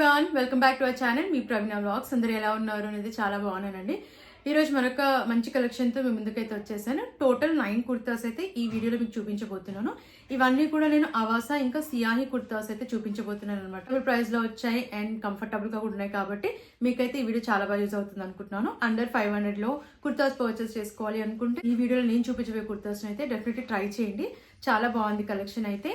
Everyone, welcome back to our channel. Me Praveena vlogs. అందరూ ఎలా ఉన్నారు అనేది చాలా బాగున్నానండి. ఈరోజు మరొక మంచి కలెక్షన్తో మీ ముందుకైతే వచ్చేసాను. టోటల్ 9 కుర్తాస్ అయితే ఈ వీడియోలో మీకు చూపించబోతున్నాను. ఇవన్నీ కూడా నేను అవాసా ఇంకా సియాహి కుర్తాస్ అయితే చూపించబోతున్నాను అనమాట. ప్రైస్ లో వచ్చాయి అండ్ కంఫర్టబుల్ గా కూడా ఉన్నాయి కాబట్టి మీకైతే ఈ వీడియో చాలా బాగా యూజ్ అవుతుంది అనుకుంటున్నాను. అండర్ 500 లో కుర్తాస్ పర్చేస్ చేసుకోవాలి అనుకుంటే ఈ వీడియోలో నేను చూపించబోయే కుర్తాస్ అయితే డెఫినెట్లీ ట్రై చేయండి. చాలా బాగుంది కలెక్షన్ అయితే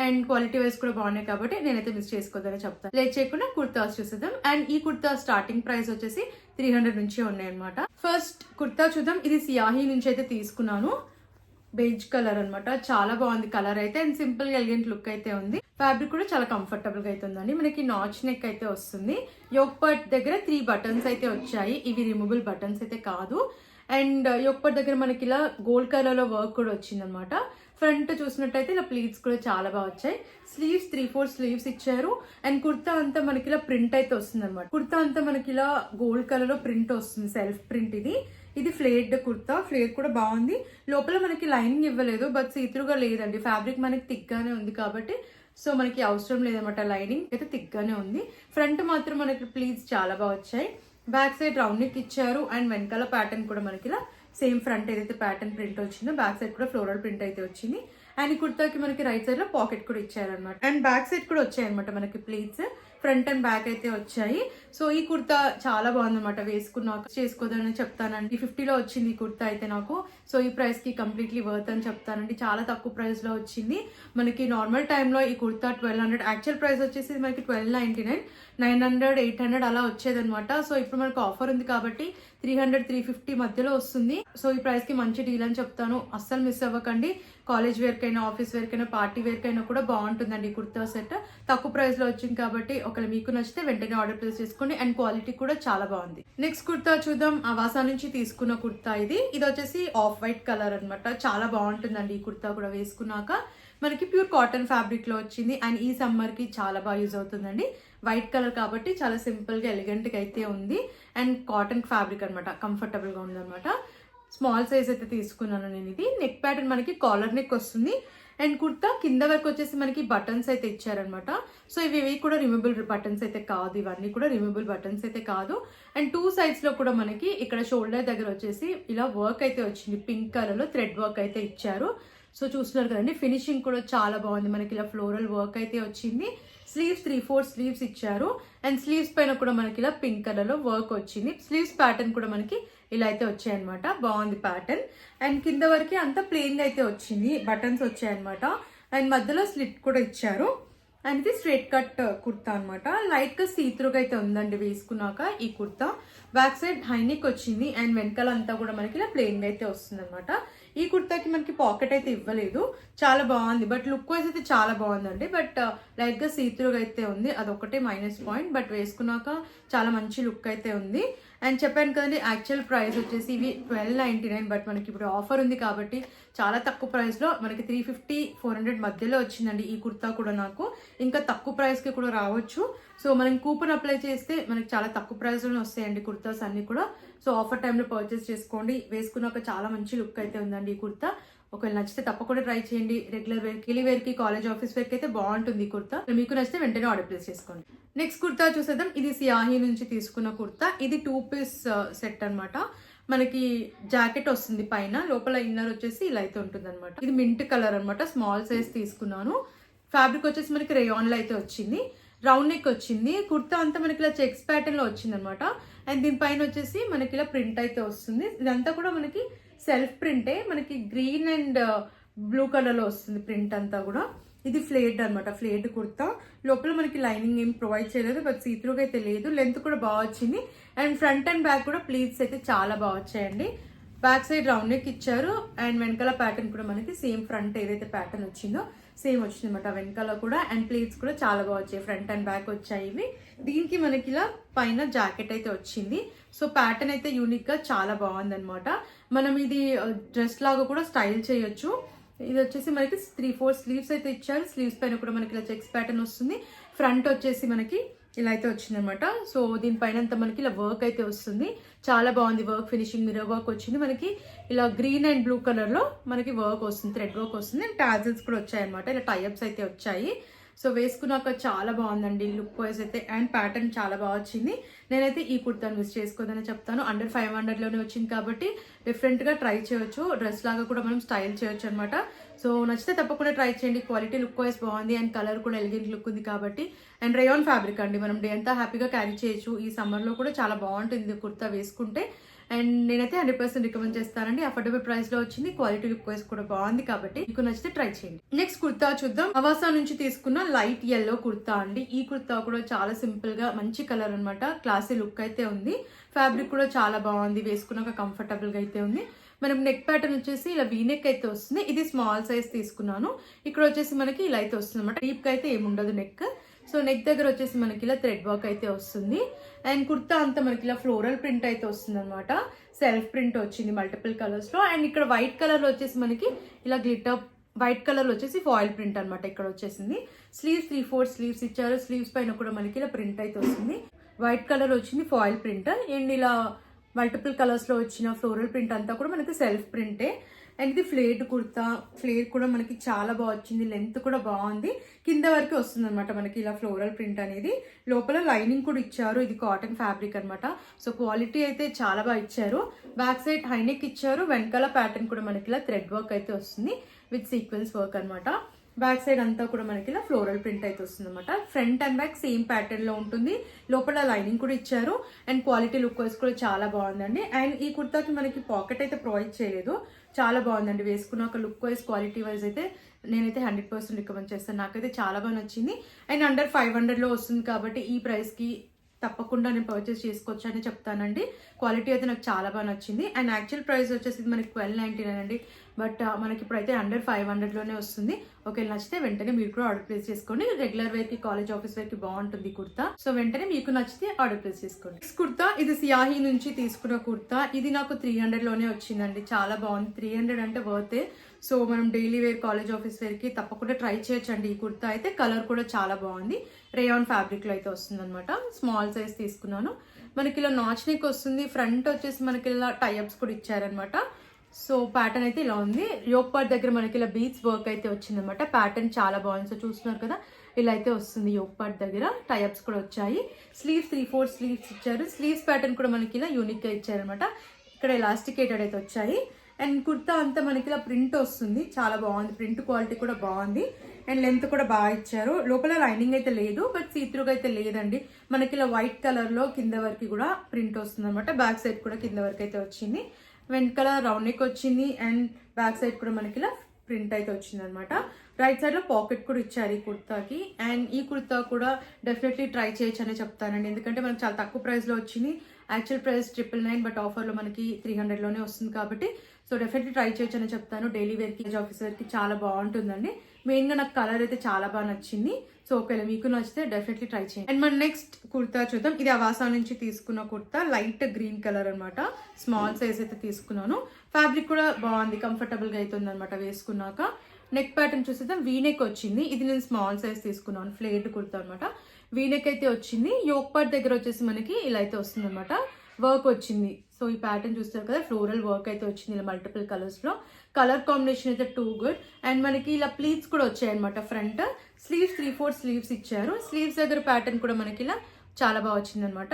అండ్ క్వాలిటీ వైజ్ కూడా బాగున్నాయి కాబట్టి నేనైతే మిస్ చేసుకోవద్దని చెప్తాను. లేట్ చేయకుండా కుర్తాస్ చూసేద్దాం. అండ్ ఈ కుర్తా స్టార్టింగ్ ప్రైస్ వచ్చేసి 300 నుంచి ఉన్నాయన్నమాట. ఫస్ట్ కుర్తా చూద్దాం. ఇది సియాహి నుంచి అయితే తీసుకున్నాను. బేజ్ కలర్ అనమాట. చాలా బాగుంది కలర్ అయితే అండ్ సింపుల్ గా ఎలిగెంట్ లుక్ అయితే ఉంది. ఫ్యాబ్రిక్ కూడా చాలా కంఫర్టబుల్ గా అయితే ఉందండి. మనకి నాచ్ నెక్ అయితే వస్తుంది. యోక్ పార్ట్ దగ్గర 3 బటన్స్ అయితే వచ్చాయి. ఇవి రిమూవబుల్ బటన్స్ అయితే కాదు. అండ్ యోక్ పార్ట్ దగ్గర మనకి ఇలా గోల్డ్ కలర్ లో వర్క్ కూడా వచ్చింది అనమాట. ఫ్రంట్ చూసినట్టయితే ఇలా ప్లీట్స్ కూడా చాలా బాగా వచ్చాయి. స్లీవ్స్ 3/4 స్లీవ్స్ ఇచ్చారు. అండ్ కుర్తా అంతా మనకి ఇలా ప్రింట్ అయితే వస్తుంది అనమాట. కుర్తా అంతా మనకి ఇలా గోల్డ్ కలర్ లో ప్రింట్ వస్తుంది, సెల్ఫ్ ప్రింట్. ఇది ఫ్లేర్డ్ కుర్తా. ఫ్లేర్ కూడా బాగుంది. లోపల మనకి లైనింగ్ ఇవ్వలేదు, బట్ సీత్రుగా లేదండి. ఫ్యాబ్రిక్ మనకి థిక్గానే ఉంది కాబట్టి సో మనకి అవసరం లేదన్నమాట. లైనింగ్ అయితే థిక్గానే ఉంది. ఫ్రంట్ మాత్రం మనకి ప్లీట్స్ చాలా బాగా వచ్చాయి. బ్యాక్ సైడ్ రౌండ్ నెక్ ఇచ్చారు అండ్ వెనకాల ప్యాటర్న్ కూడా మనకి ఇలా సేమ్ ఫ్రంట్ ఏదైతే ప్యాటర్న్ ప్రింట్ వచ్చిందో బ్యాక్ సైడ్ కూడా ఫ్లోరల్ ప్రింట్ అయితే వచ్చింది. అండ్ ఈ కుర్తాకి మనకి రైట్ సైడ్ లో పాకెట్ కూడా ఇచ్చారనమాట. అండ్ బ్యాక్ సైడ్ కూడా వచ్చాయి అనమాట మనకి ప్లీట్స్. ఫ్రంట్ అండ్ బ్యాక్ అయితే వచ్చాయి. సో ఈ కుర్తా చాలా బాగుందన్నమాట. వేసుకున్నాక చేసుకోదని చెప్తానండి. 50లో వచ్చింది ఈ కుర్తా అయితే నాకు. సో ఈ ప్రైస్ కి కంప్లీట్లీ వర్త్ అని చెప్తానండి. చాలా తక్కువ ప్రైస్ లో వచ్చింది. మనకి నార్మల్ టైంలో ఈ కుర్తా 1200, యాక్చువల్ ప్రైస్ వచ్చేసి మనకి 1299, 900, 800 అలా వచ్చేదనమాట. సో ఇప్పుడు మనకు ఆఫర్ ఉంది కాబట్టి 300, 350 మధ్యలో వస్తుంది. సో ఈ ప్రైస్ కి మంచి డీల్ అని చెప్తాను. అస్సలు మిస్ అవ్వకండి. కాలేజ్ వేర్ కైనా, ఆఫీస్ వేర్ కైనా, పార్టీ వేర్ కైనా కూడా బాగుంటుందండి ఈ కుర్తా సెట్. తక్కువ ప్రైస్ లో వచ్చింది కాబట్టి ఒకవేళ మీకు నచ్చితే వెంటనే ఆర్డర్ ప్లేస్ చేసుకోండి. అండ్ క్వాలిటీ కూడా చాలా బాగుంది. నెక్స్ట్ కుర్తా చూద్దాం. అవాసా నుంచి తీసుకున్న కుర్తా ఇది వచ్చేసి ఆఫ్ వైట్ కలర్ అనమాట. చాలా బాగుంటుందండి ఈ కుర్తా కూడా వేసుకున్నాక. మనకి ప్యూర్ కాటన్ ఫ్యాబ్రిక్ లో వచ్చింది అండ్ ఈ సమ్మర్ కి చాలా బాగా యూజ్ అవుతుందండి. వైట్ కలర్ కాబట్టి చాలా సింపుల్ గా ఎలిగెంట్ గా అయితే ఉంది. అండ్ కాటన్ ఫ్యాబ్రిక్ అనమాట. కంఫర్టబుల్ గా ఉంది అనమాట. స్మాల్ సైజ్ అయితే తీసుకున్నాను నేను. ఇది నెక్ ప్యాటర్న్ మనకి కాలర్ నెక్ వస్తుంది. అండ్ కుర్తా కింద వరకు వచ్చేసి మనకి బటన్స్ అయితే ఇచ్చారనమాట. సో ఇవి కూడా రిమూవబుల్ బటన్స్ అయితే కాదు. ఇవన్నీ కూడా రిమూవబుల్ బటన్స్ అయితే కాదు. అండ్ 2 సైడ్స్ లో కూడా మనకి ఇక్కడ షోల్డర్ దగ్గర వచ్చేసి ఇలా వర్క్ అయితే వచ్చింది. పింక్ కలర్ లో థ్రెడ్ వర్క్ అయితే ఇచ్చారు. సో చూస్తున్నారు కదండి, ఫినిషింగ్ కూడా చాలా బాగుంది. మనకి ఇలా ఫ్లోరల్ వర్క్ అయితే వచ్చింది. స్లీవ్స్ 3/4 స్లీవ్స్ ఇచ్చారు. అండ్ స్లీవ్స్ పైన కూడా మనకి ఇలా పింక్ కలర్ లో వర్క్ వచ్చింది. స్లీవ్స్ ప్యాటర్న్ కూడా మనకి ఇలా అయితే వచ్చాయన్నమాట. బాగుంది ప్యాటర్న్. అండ్ కింద వరకు అంతా ప్లెయిన్ అయితే వచ్చింది. బటన్స్ వచ్చాయన్నమాట. అండ్ మధ్యలో స్లిట్ కూడా ఇచ్చారు. అండ్ ఇది స్ట్రైట్ కట్ కుర్తా అనమాట. లైట్ గా సీత్రుగా అయితే ఉందండి వేసుకున్నాక ఈ కుర్తా. బ్యాక్ సైడ్ హైనెక్ వచ్చింది అండ్ వెనకాల అంతా కూడా మనకి ఇలా ప్లెయిన్ గా అయితే వస్తుంది అనమాట. ఈ కుర్తాకి మనకి పాకెట్ అయితే ఇవ్వలేదు. చాలా బాగుంది. బట్ లుక్ వైజ్ అయితే చాలా బాగుందండి. బట్ లైట్ గా సీత్రుగా అయితే ఉంది. అదొకటే మైనస్ పాయింట్. బట్ వేసుకున్నాక చాలా మంచి లుక్ అయితే ఉంది. అండ్ చెప్పాను కదండి, యాక్చువల్ ప్రైస్ వచ్చేసి ఇవి 1299, బట్ మనకి ఇప్పుడు ఆఫర్ ఉంది కాబట్టి చాలా తక్కువ ప్రైస్ లో మనకి 350, 400 మధ్యలో వచ్చిందండి ఈ కుర్తా కూడా నాకు. ఇంకా తక్కువ ప్రైస్ కి కూడా రావచ్చు. సో మనం కూపన్ అప్లై చేస్తే మనకి చాలా తక్కువ ప్రైస్ లోనే వస్తాయండి కుర్తాస్ అన్ని కూడా. సో ఆఫర్ టైంలో పర్చేస్ చేసుకోండి. వేసుకున్నాక చాలా మంచి లుక్ అయితే ఉందండి ఈ కుర్తా. ఒకవేళ నచ్చితే తప్పకుండా ట్రై చేయండి. రెగ్యులర్ వేర్, డైలీ వేర్ కి, కాలేజ్, ఆఫీస్ వేర్ కి అయితే బాగుంటుంది ఈ కుర్తా. మీకు నచ్చితే వెంటనే ఆర్డర్ ప్లేస్ చేసుకోండి. నెక్స్ట్ కుర్తా చూసేద్దాం. ఇది సియాహి నుంచి తీసుకున్న కుర్తా. ఇది 2 పీస్ సెట్ అనమాట. మనకి జాకెట్ వస్తుంది పైన, లోపల ఇన్నర్ వచ్చేసి ఇలా అయితే ఉంటుంది అనమాట. ఇది మింట్ కలర్ అనమాట. స్మాల్ సైజ్ తీసుకున్నాను. ఫ్యాబ్రిక్ వచ్చేసి మనకి రేయాన్ లో అయితే వచ్చింది. రౌండ్ నెక్ వచ్చింది. కుర్తా అంతా మనకి ఇలా చెక్స్ ప్యాటర్న్ లో వచ్చింది అనమాట. అండ్ దీనిపైన వచ్చేసి మనకి ఇలా ప్రింట్ అయితే వస్తుంది. ఇదంతా కూడా మనకి సెల్ఫ్ ప్రింటే. మనకి గ్రీన్ అండ్ బ్లూ కలర్ లో వస్తుంది ప్రింట్ అంతా కూడా. ఇది ఫ్లేడ్ అనమాట. ఫ్లేడ్ కుర్తా. లోపల మనకి లైనింగ్ ఏం ప్రొవైడ్ చేయలేదు, బట్ సీత్రూగా అయితే లేదు. లెంత్ కూడా బాగా వచ్చింది. అండ్ ఫ్రంట్ అండ్ బ్యాక్ కూడా ప్లీట్స్ అయితే చాలా బాగా వచ్చాయండి. బ్యాక్ సైడ్ రౌండ్ నెక్ ఇచ్చారు. అండ్ వెనకాల ప్యాటర్న్ కూడా మనకి సేమ్ ఫ్రంట్ ఏదైతే ప్యాటర్న్ వచ్చిందో సేమ్ వచ్చింది అనమాట వెనకాల కూడా. అండ్ ప్లీట్స్ కూడా చాలా బాగా వచ్చాయి. ఫ్రంట్ అండ్ బ్యాక్ వచ్చాయి ఇవి. దీనికి మనకి ఇలా పైన జాకెట్ అయితే వచ్చింది. సో ప్యాటర్న్ అయితే యూనిక్ గా చాలా బాగుంది అనమాట. మనం ఇది డ్రెస్ లాగా కూడా స్టైల్ చేయొచ్చు. ఇది వచ్చేసి మనకి 3/4 స్లీవ్స్ అయితే ఇచ్చారు. స్లీవ్స్ పైన కూడా మనకి ఇలా చెక్స్ ప్యాటర్న్ వస్తుంది. ఫ్రంట్ వచ్చేసి మనకి ఇలా అయితే వచ్చింది అనమాట. సో దీనిపైన అంతా మనకి ఇలా వర్క్ అయితే వస్తుంది. చాలా బాగుంది వర్క్. ఫినిషింగ్ మిర్రర్ వర్క్ వచ్చింది. మనకి ఇలా గ్రీన్ అండ్ బ్లూ కలర్ లో మనకి వర్క్ వస్తుంది, థ్రెడ్ వర్క్ వస్తుంది. అండ్ టాజిల్స్ కూడా వచ్చాయి అనమాట. ఇలా టైఅప్స్ అయితే వచ్చాయి. సో వేసుకున్నాక చాలా బాగుందండి లుక్ వైజ్ అయితే, అండ్ ప్యాటర్న్ చాలా బాగా వచ్చింది. నేనైతే ఈ కుర్తాను మిస్ చేసుకోదని చెప్తాను. అండర్ 500లోనే వచ్చింది కాబట్టి డిఫరెంట్గా ట్రై చేయొచ్చు, డ్రెస్ లాగా కూడా మనం స్టైల్ చేయొచ్చు అనమాట. సో నచ్చితే తప్పకుండా ట్రై చేయండి. క్వాలిటీ లుక్ వైజ్ బాగుంది అండ్ కలర్ కూడా ఎలిగెంట్ లుక్ ఉంది కాబట్టి. అండ్ రేయాన్ ఫ్యాబ్రిక్ అండి, మనం డే అంతా హ్యాపీగా క్యారీ చేయొచ్చు. ఈ సమ్మర్లో కూడా చాలా బాగుంటుంది కుర్తా వేసుకుంటే. అండ్ నేనైతే 100% రికమెండ్ చేస్తానండి. అఫోర్డబుల్ ప్రైస్ లో వచ్చింది, క్వాలిటీ లుక్ వైజ్ కూడా బాగుంది కాబట్టి మీకు నచ్చితే ట్రై చేయండి. నెక్స్ట్ కుర్తా చూద్దాం. అవాసా నుంచి తీసుకున్న లైట్ yellow కుర్తా అండి. ఈ కుర్తా కూడా చాలా సింపుల్ గా మంచి కలర్ అనమాట, క్లాసీ లుక్ అయితే ఉంది. ఫ్యాబ్రిక్ కూడా చాలా బాగుంది, వేసుకున్నాక కంఫర్టబుల్ గా అయితే ఉంది. మనం నెక్ ప్యాటర్న్ వచ్చేసి ఇలా వీనెక్ అయితే వస్తుంది. ఇది స్మాల్ సైజ్ తీసుకున్నాను. ఇక్కడ వచ్చేసి మనకి ఇలా అయితే వస్తుంది అనమాట. డీప్ గా అయితే ఏముండదు నెక్. సో నెక్ దగ్గర వచ్చేసి మనకి ఇలా థ్రెడ్ వర్క్ అయితే వస్తుంది. అండ్ కుర్తా అంతా మనకి ఇలా ఫ్లోరల్ ప్రింట్ అయితే వస్తుంది అనమాట. సెల్ఫ్ ప్రింట్ వచ్చింది మల్టిపుల్ కలర్స్ లో. అండ్ ఇక్కడ వైట్ కలర్ లో వచ్చేసి మనకి ఇలా గ్లిటర్ వైట్ కలర్ లో వచ్చేసి ఫాయిల్ ప్రింట్ అనమాట ఇక్కడ వచ్చేసింది. స్లీవ్స్ 3/4 స్లీవ్స్ ఇచ్చారు. స్లీవ్స్ పైన కూడా మనకి ఇలా ప్రింట్ అయితే వస్తుంది. వైట్ కలర్ వచ్చింది ఫాయిల్ ప్రింట్, అండ్ ఇలా మల్టిపుల్ కలర్స్ లో వచ్చిన ఫ్లోరల్ ప్రింట్ అంతా కూడా మనకి సెల్ఫ్ ప్రింటే. అండ్ ఇది ఫ్లేర్డ్ కుర్తా, ఫ్లేర్ కూడా మనకి చాలా బాగా వచ్చింది, లెంత్ కూడా బాగుంది, కింద వరకు వస్తుంది అనమాట మనకి ఇలా ఫ్లోరల్ ప్రింట్ అనేది. లోపల లైనింగ్ కూడా ఇచ్చారు, ఇది కాటన్ ఫ్యాబ్రిక్ అనమాట. సో క్వాలిటీ అయితే చాలా బాగా ఇచ్చారు. బ్యాక్ సైడ్ హైనెక్ ఇచ్చారు, వెనకాల ప్యాటర్న్ కూడా మనకి ఇలా థ్రెడ్ వర్క్ అయితే వస్తుంది విత్ సీక్వెన్స్ వర్క్ అనమాట. బ్యాక్ సైడ్ అంతా కూడా మనకి ఇలా ఫ్లోరల్ ప్రింట్ అయితే వస్తుంది అనమాట. Front and back same pattern లో ఉంటుంది. లోపల లైనింగ్ కూడా ఇచ్చారు. అండ్ క్వాలిటీ లుక్ వైజ్ కూడా చాలా బాగుందండి. అండ్ ఈ కుర్తాకి మనకి పాకెట్ అయితే ప్రొవైడ్ చేయలేదు. చాలా బాగుందండి, వేసుకున్నాక లుక్ వైజ్ క్వాలిటీ వైజ్ అయితే నేనైతే 100% రికమెండ్ చేస్తాను. నాకైతే చాలా బాగా నచ్చింది. అండ్ అండర్ 500లో వస్తుంది కాబట్టి ఈ ప్రైస్ కి తప్పకుండా నేను పర్చేస్ చేసుకోవచ్చు అని చెప్తానండి. క్వాలిటీ అయితే నాకు చాలా బాగా నచ్చింది. అండ్ యాక్చువల్ ప్రైస్ వచ్చేసి మనకి 1299 అండి. బట్ మనకి ఇప్పుడైతే అండర్ 500లోనే వస్తుంది. ఒకవేళ నచ్చితే వెంటనే మీరు కూడా ఆర్డర్ ప్లేస్ చేసుకోండి. రెగ్యులర్ వేర్ కి, కాలేజ్ ఆఫీస్ వేర్ కి బాగుంటుంది కుర్తా. సో వెంటనే మీకు నచ్చితే ఆర్డర్ ప్లేస్ చేసుకోండి. నెక్స్ట్ కుర్తా ఇది సియాహి నుంచి తీసుకున్న కుర్తా. ఇది నాకు 300లోనే వచ్చిందండి. చాలా బాగుంది, 300 అంటే వర్తే. సో మనం daily wear, college office wear కి తప్పకుండా ట్రై చేయొచ్చండి. ఈ కుర్తా అయితే కలర్ కూడా చాలా బాగుంది. రేయాన్ ఫ్యాబ్రిక్ లో అయితే వస్తుంది అనమాట. స్మాల్ సైజ్ తీసుకున్నాను. మనకి ఇలా నాచ్ నెక్ వస్తుంది. ఫ్రంట్ వచ్చేసి మనకి ఇలా టైఅప్స్ కూడా ఇచ్చారనమాట. సో ప్యాటర్న్ అయితే ఇలా ఉంది. యోక్ పార్ట్ దగ్గర మనకి ఇలా బీట్స్ వర్క్ అయితే వచ్చింది అనమాట. ప్యాటర్న్ చాలా బాగుంది. సో చూస్తున్నారు కదా, ఇలా అయితే వస్తుంది. యోక్ పార్ట్ దగ్గర టైఅప్స్ కూడా వచ్చాయి. స్లీవ్స్ 3/4 స్లీవ్స్ ఇచ్చారు. స్లీవ్స్ ప్యాటర్న్ కూడా మనకి ఇలా యూనిక్ గా ఇచ్చారనమాట. ఇక్కడ ఎలాస్టికేటెడ్ అయితే వచ్చాయి. అండ్ కుర్తా అంతా మనకి ఇలా ప్రింట్ వస్తుంది, చాలా బాగుంది. ప్రింట్ క్వాలిటీ కూడా బాగుంది. అండ్ లెంత్ కూడా బాగా ఇచ్చారు. లోపల లైనింగ్ అయితే లేదు, బట్ సీత్రూగా అయితే లేదండి. మనకి ఇలా వైట్ కలర్ లో కింద వరకు కూడా ప్రింట్ వస్తుంది అనమాట. బ్యాక్ సైడ్ కూడా కింద వరకు అయితే వచ్చింది. వెనకాల రౌండ్ నెక్ వచ్చింది. అండ్ బ్యాక్ సైడ్ కూడా మనకి ఇలా ప్రింట్ అయితే వచ్చింది అనమాట. రైట్ సైడ్ లో పాకెట్ కూడా ఇచ్చారు ఈ కుర్తాకి. అండ్ ఈ కుర్తా కూడా డెఫినెట్లీ ట్రై చేయొచ్చు అని చెప్తానండి, ఎందుకంటే మనకి చాలా తక్కువ ప్రైస్ లో వచ్చింది. యాక్చువల్ ప్రైస్ 999, బట్ ఆఫర్ లో మనకి 300లోనే వస్తుంది కాబట్టి సో డెఫినెట్లీ ట్రై చేయొచ్చు అని చెప్తాను. డైలీ వేర్ కి, ఆఫీస్ వేర్ కి చాలా బాగుంటుందండి. మెయిన్ గా నాకు కలర్ అయితే చాలా బాగా నచ్చింది. సో ఒకవేళ మీకు నచ్చితే డెఫినెట్లీ ట్రై చేయండి. అండ్ మన నెక్స్ట్ కుర్తా చూద్దాం. ఇది అవాసా నుంచి తీసుకున్న కుర్తా, లైట్ గ్రీన్ కలర్ అనమాట. స్మాల్ సైజ్ అయితే తీసుకున్నాను. ఫ్యాబ్రిక్ కూడా బాగుంది, కంఫర్టబుల్ గా అవుతుంది అనమాట వేసుకున్నాక. నెక్ ప్యాటర్న్ చూసేద్దాం. వీనెక్ వచ్చింది. ఇది నేను స్మాల్ సైజ్ తీసుకున్నాను, ఫ్లేర్డ్ కుర్తా అనమాట. వీనెక్ అయితే వచ్చింది. యోక్ పార్ట్ దగ్గర వచ్చేసి మనకి ఇలా అయితే వస్తుంది అనమాట. వర్క్ వచ్చింది. సో ఈ ప్యాటర్న్ చూస్తారు కదా, ఫ్లోరల్ వర్క్ అయితే వచ్చింది ఇలా మల్టిపుల్ కలర్స్ లో. కలర్ కాంబినేషన్ అయితే టూ గుడ్. అండ్ మనకి ఇలా ప్లీట్స్ కూడా వచ్చాయి అనమాట. ఫ్రంట్ స్లీవ్స్ 3/4 స్లీవ్స్ ఇచ్చారు. స్లీవ్స్ దగ్గర ప్యాటర్న్ కూడా మనకి ఇలా చాలా బాగా వచ్చింది అనమాట.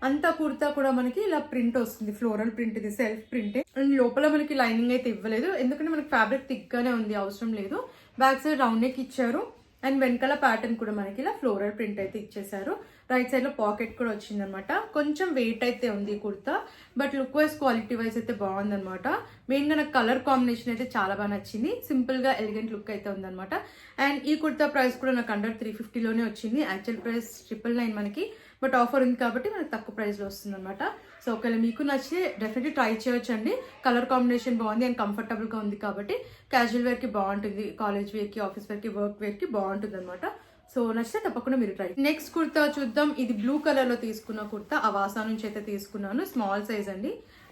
అంతా కుర్తా కూడా మనకి ఇలా ప్రింట్ వస్తుంది, ఫ్లోరల్ ప్రింట్, ఇది సెల్ఫ్ ప్రింట్. అండ్ లోపల మనకి లైనింగ్ అయితే ఇవ్వలేదు, ఎందుకంటే మనకి ఫ్యాబ్రిక్ థిక్ గానే ఉంది, అవసరం లేదు. బ్యాక్ సైడ్ రౌండ్ నెక్ ఇచ్చారు. అండ్ వెనకాల ప్యాటర్న్ కూడా మనకి ఇలా ఫ్లోరల్ ప్రింట్ అయితే ఇచ్చేసారు. రైట్ సైడ్ లో పాకెట్ కూడా వచ్చింది అనమాట. కొంచెం వెయిట్ అయితే ఉంది kurta, but look wise, quality wise అయితే బాగుంది అనమాట. మెయిన్ గా నాకు కలర్ కాంబినేషన్ అయితే చాలా బాగా నచ్చింది. సింపుల్ గా ఎలిగెంట్ లుక్ అయితే ఉందన్నమాట. అండ్ ఈ కుర్తా ప్రైస్ కూడా నాకు అండర్ 350లోనే వచ్చింది. యాక్చువల్ ప్రైస్ 999 మనకి, బట్ ఆఫర్ ఉంది కాబట్టి మనకి తక్కువ ప్రైస్ లో వస్తుంది అనమాట. సో ఒకవేళ మీకు నచ్చితే డెఫినెట్లీ ట్రై చేయొచ్చండి. కలర్ కాంబినేషన్ బాగుంది అండ్ కంఫర్టబుల్ గా ఉంది కాబట్టి క్యాజువల్ వేర్ కి బాగుంటుంది, కాలేజ్ వేర్ కి, ఆఫీస్ వేర్ కి, వర్క్ వేర్ కి బాగుంటుంది అనమాట. సో నచ్చితే తప్పకుండా మీరు ట్రై. నెక్స్ట్ కుర్తా చూద్దాం. ఇది బ్లూ కలర్ లో తీసుకున్న కుర్తా, అవాసా నుంచి అయితే తీసుకున్నాను. స్మాల్ సైజ్ అండి.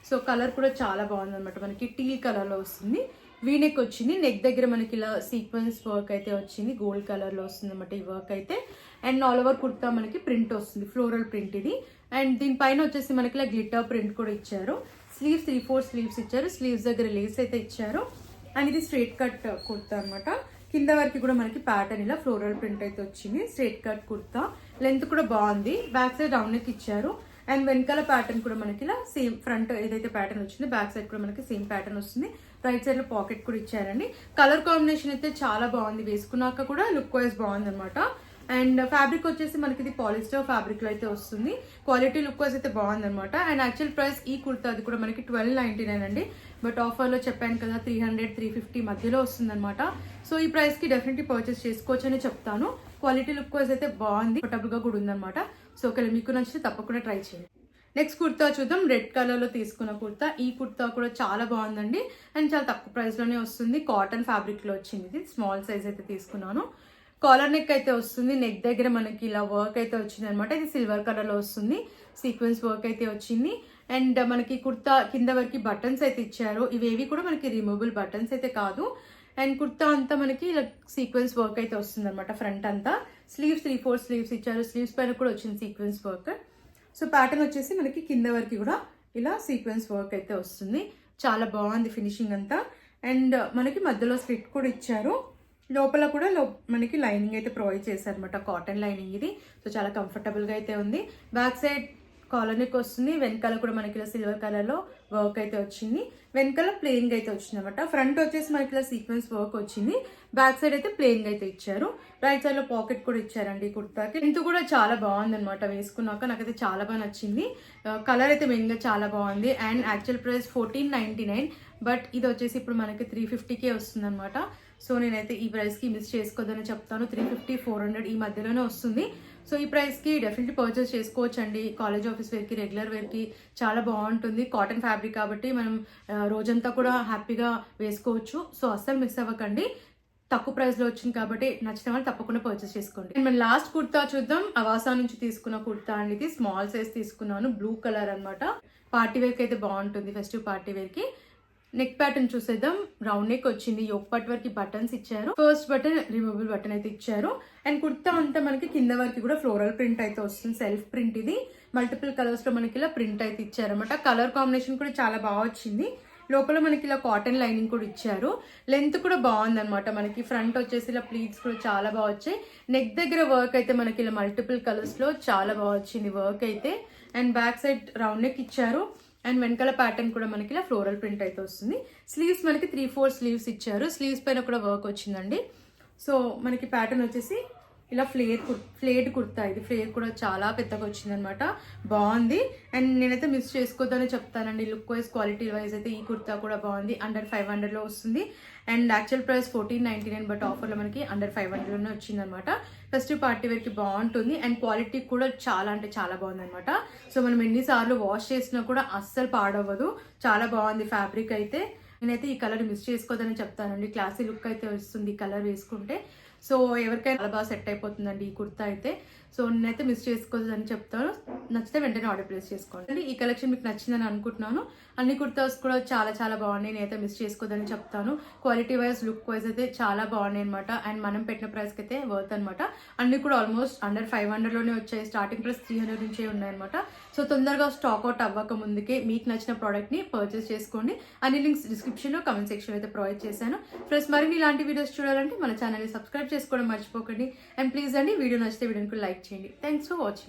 సో కలర్ కూడా చాలా బాగుంది అనమాట. మనకి టీల్ కలర్ లో వస్తుంది. వీనెక్ వచ్చింది. నెక్ దగ్గర మనకి ఇలా సీక్వెన్స్ వర్క్ అయితే వచ్చింది, గోల్డ్ కలర్ లో వస్తుంది అనమాట ఈ వర్క్ అయితే. అండ్ ఆల్ ఓవర్ కుర్తా మనకి ప్రింట్ వస్తుంది, ఫ్లోరల్ ప్రింట్ ఇది. అండ్ దీనిపైన వచ్చేసి మనకి ఇలా గ్లిటర్ ప్రింట్ కూడా ఇచ్చారు. స్లీవ్స్ 3/4 స్లీవ్స్ ఇచ్చారు. స్లీవ్స్ దగ్గర లేస్ అయితే ఇచ్చారు. అండ్ ఇది స్ట్రైట్ కట్ కుర్తా అనమాట. కింద వరకు కూడా మనకి ప్యాటర్న్ ఇలా ఫ్లోరల్ ప్రింట్ అయితే వచ్చింది. స్ట్రైట్ కట్ కుర్తా, లెంత్ కూడా బాగుంది. బ్యాక్ సైడ్ రౌండ్ నెక్ ఇచ్చారు. అండ్ వెనకాల ప్యాటర్న్ కూడా మనకి ఇలా సేమ్, ఫ్రంట్ ఏదైతే ప్యాటర్న్ వచ్చిందో బ్యాక్ సైడ్ కూడా మనకి సేమ్ ప్యాటర్న్ వస్తుంది. రైట్ సైడ్ లో పాకెట్ కూడా ఇచ్చారండి. కలర్ కాంబినేషన్ అయితే చాలా బాగుంది, వేసుకున్నాక కూడా లుక్ వైజ్ బాగుంది అనమాట. అండ్ ఫ్యాబ్రిక్ వచ్చేసి మనకి ఇది పాలిస్టర్ ఫ్యాబ్రిక్ లో అయితే వస్తుంది. క్వాలిటీ లుక్ వైజ్ అయితే బాగుంది అనమాట. అండ్ యాక్చువల్ ప్రైస్ ఈ కుర్తా అది కూడా మనకి 1299 అండి. బట్ ఆఫర్ లో చెప్పాను కదా 300-350 మధ్యలో వస్తుంది అనమాట. సో ఈ ప్రైస్ కి డెఫినెట్లీ పర్చేస్ చేసుకోవచ్చు అని చెప్తాను. క్వాలిటీ లుక్ వైజ్ అయితే బాగుంది, కంఫర్టబుల్ గా కూడా ఉందన్నమాట. సో ఒకవేళ మీకు నచ్చితే తప్పకుండా ట్రై చేయండి. నెక్స్ట్ కుర్తా చూద్దాం. రెడ్ కలర్ లో తీసుకున్న కుర్తా. ఈ కుర్తా కూడా చాలా బాగుందండి అండ్ చాలా తక్కువ ప్రైస్ లోనే వస్తుంది. కాటన్ ఫ్యాబ్రిక్ లో వచ్చింది. ఇది స్మాల్ సైజ్ అయితే తీసుకున్నాను. కాలర్ నెక్ అయితే వస్తుంది. నెక్ దగ్గర మనకి ఇలా వర్క్ అయితే వచ్చింది అనమాట. ఇది సిల్వర్ కలర్ లో వస్తుంది. సీక్వెన్స్ వర్క్ అయితే వచ్చింది. అండ్ మనకి కుర్తా కింద వరకు బటన్స్ అయితే ఇచ్చారు. ఇవేవి కూడా మనకి రిమూవబుల్ బటన్స్ అయితే కాదు. అండ్ కుర్తా అంతా మనకి ఇలా సీక్వెన్స్ వర్క్ అయితే వస్తుంది అనమాట. ఫ్రంట్ అంతా స్లీవ్స్ 3/4 స్లీవ్స్ ఇచ్చారు. స్లీవ్స్ పైన కూడా వచ్చింది సీక్వెన్స్ వర్క్. సో ప్యాటర్న్ వచ్చేసి మనకి కింద వరకు కూడా ఇలా సీక్వెన్స్ వర్క్ అయితే వస్తుంది. చాలా బాగుంది ఫినిషింగ్ అంతా. అండ్ మనకి మధ్యలో స్లిట్ కూడా ఇచ్చారు. లోపల కూడా మనకి లైనింగ్ అయితే ప్రొవైడ్ చేశారు అనమాట. కాటన్ లైనింగ్ ఇది. సో చాలా కంఫర్టబుల్ గా అయితే ఉంది. బ్యాక్ సైడ్ కాలర్ నెక్ వస్తుంది. వెనకాల కూడా మనకి ఇలా సిల్వర్ కలర్ లో వర్క్ అయితే వచ్చింది. వెనకాల ప్లెయిన్ గా అయితే వచ్చింది అనమాట. ఫ్రంట్ వచ్చేసి మనకి ఇలా సీక్వెన్స్ వర్క్ వచ్చింది. బ్యాక్ సైడ్ అయితే ప్లెయిన్ గా అయితే ఇచ్చారు. రైట్ సైడ్ లో పాకెట్ కూడా ఇచ్చారండి కుర్తాకి. లెంత్ కూడా చాలా బాగుంది అనమాట. వేసుకున్నాక నాకైతే చాలా బాగా నచ్చింది. కలర్ అయితే మెయిన్ గా చాలా బాగుంది. అండ్ యాక్చువల్ ప్రైస్ 1499, బట్ ఇది వచ్చేసి ఇప్పుడు మనకి 350కే వస్తుంది అనమాట. సో నేనైతే ఈ ప్రైస్ కి మిస్ చేసుకోవద్దని చెప్తాను. 350-400 ఈ మధ్యలోనే వస్తుంది. సో ఈ ప్రైస్ కి డెఫినెట్లీ పర్చేస్ చేసుకోవచ్చు అండి. కాలేజ్ ఆఫీస్ వేర్ కి, రెగ్యులర్ వేర్ కి చాలా బాగుంటుంది. కాటన్ ఫ్యాబ్రిక్ కాబట్టి మనం రోజంతా కూడా హ్యాపీగా వేసుకోవచ్చు. సో అస్సలు మిస్ అవ్వకండి. తక్కువ ప్రైస్ లో వచ్చింది కాబట్టి నచ్చిన వాళ్ళు తప్పకుండా పర్చేస్ చేసుకోండి. మన లాస్ట్ కుర్తా చూద్దాం. అవాసా నుంచి తీసుకున్న కుర్తా అండి. ఇది స్మాల్ సైజ్ తీసుకున్నాను. బ్లూ కలర్ అనమాట. పార్టీ వేర్ కి అయితే బాగుంటుంది, ఫెస్టివ్ పార్టీ వేర్ కి. నెక్ ప్యాటర్న్ చూసేద్దాం. రౌండ్ నెక్ వచ్చింది. యోక్ పార్ట్ వరకు బటన్స్ ఇచ్చారు. ఫస్ట్ బటన్ రిమూవబుల్ బటన్ అయితే ఇచ్చారు. అండ్ కుర్తా అంతా మనకి కింద వరకు కూడా ఫ్లోరల్ ప్రింట్ అయితే వస్తుంది. సెల్ఫ్ ప్రింట్ ఇది. మల్టిపుల్ కలర్స్ లో మనకి ఇలా ప్రింట్ అయితే ఇచ్చారనమాట. కలర్ కాంబినేషన్ కూడా చాలా బాగా వచ్చింది. లోపల మనకి ఇలా కాటన్ లైనింగ్ కూడా ఇచ్చారు. లెంత్ కూడా బాగుంది అనమాట. మనకి ఫ్రంట్ వచ్చేసి ఇలా ప్లీట్స్ కూడా చాలా బాగా వచ్చాయి. నెక్ దగ్గర వర్క్ అయితే మనకి ఇలా మల్టిపుల్ కలర్స్ లో చాలా బాగా వచ్చింది వర్క్ అయితే. And back side round neck ఇచ్చారు. అండ్ వెనకాల ప్యాటర్న్ కూడా మనకి ఇలా ఫ్లోరల్ ప్రింట్ అయితే వస్తుంది. స్లీవ్స్ మనకి 3/4 స్లీవ్స్ ఇచ్చారు. స్లీవ్స్ పైన కూడా వర్క్ వచ్చిందండి. సో మనకి ప్యాటర్న్ వచ్చేసి ఇలా ఫ్లేడ్ కుర్తా. ఇది ఫ్లేర్ కూడా చాలా పెద్దగా వచ్చింది అనమాట. బాగుంది. అండ్ నేనైతే మిస్ చేసుకోవద్దని చెప్తానండి. లుక్ వైజ్, క్వాలిటీ వైజ్ అయితే ఈ కుర్తా కూడా బాగుంది. అండర్ 500 లో వస్తుంది. And actual price 1499, but offer లో మనకి అండర్ 500 లోనే వచ్చింది అనమాట. ఫెస్టివ్ పార్టీ వేర్ కి బాగుంటుంది. అండ్ క్వాలిటీ కూడా చాలా అంటే చాలా బాగుంది అనమాట. సో మనం ఎన్నిసార్లు వాష్ చేసినా కూడా అస్సలు పాడవ్వదు. చాలా బాగుంది ఫ్యాబ్రిక్ అయితే. నేనైతే ఈ కలర్ మిస్ చేసుకోవద్దని చెప్తానండి. క్లాసీ లుక్ అయితే వస్తుంది ఈ కలర్ వేసుకుంటే. సో ఎవరికైనా చాలా బాగా సెట్ అయిపోతుందండి ఈ కుర్తా అయితే. సో నేనైతే మిస్ చేసుకోవద్దని చెప్తాను. నచ్చితే వెంటనే ఆర్డర్ ప్లేస్ చేసుకోండి. ఈ కలెక్షన్ మీకు నచ్చిందని అనుకుంటున్నాను. అన్ని కుర్తాస్ కూడా చాలా చాలా బాగున్నాయి. నేనైతే మిస్ చేసుకోవద్దని చెప్తాను. క్వాలిటీ వైజ్, లుక్ వైజ్ అయితే చాలా బాగున్నాయి అనమాట. అండ్ మనం పెట్టిన ప్రైస్కి అయితే వర్త్ అనమాట. అన్ని కూడా ఆల్మోస్ట్ అండర్ 500 లోనే వచ్చాయి. స్టార్టింగ్ ప్రైస్ 300 నుంచే ఉన్నాయన్నమాట. సో తొందరగా స్టాక్ అవుట్ అవ్వక ముందుకే మీకు నచ్చిన ప్రోడక్ట్ ని పర్చేస్ చేసుకోండి. అన్ని లింక్స్ డిస్క్రిప్షన్ లో, కమెంట్ సెక్షన్ అయితే ప్రొవైడ్ చేశాను. ఫ్రెండ్స్ మరిన్ని ఇలాంటి వీడియోస్ చూడాలంటే మన ఛానల్ ని సబ్స్క్రైబ్ చేసుకోవడం మర్చిపోకండి. అండ్ ప్లీజ్ అండి, వీడియో నచ్చితే వీడియోని లైక్ చేయండి. Thanks for watching.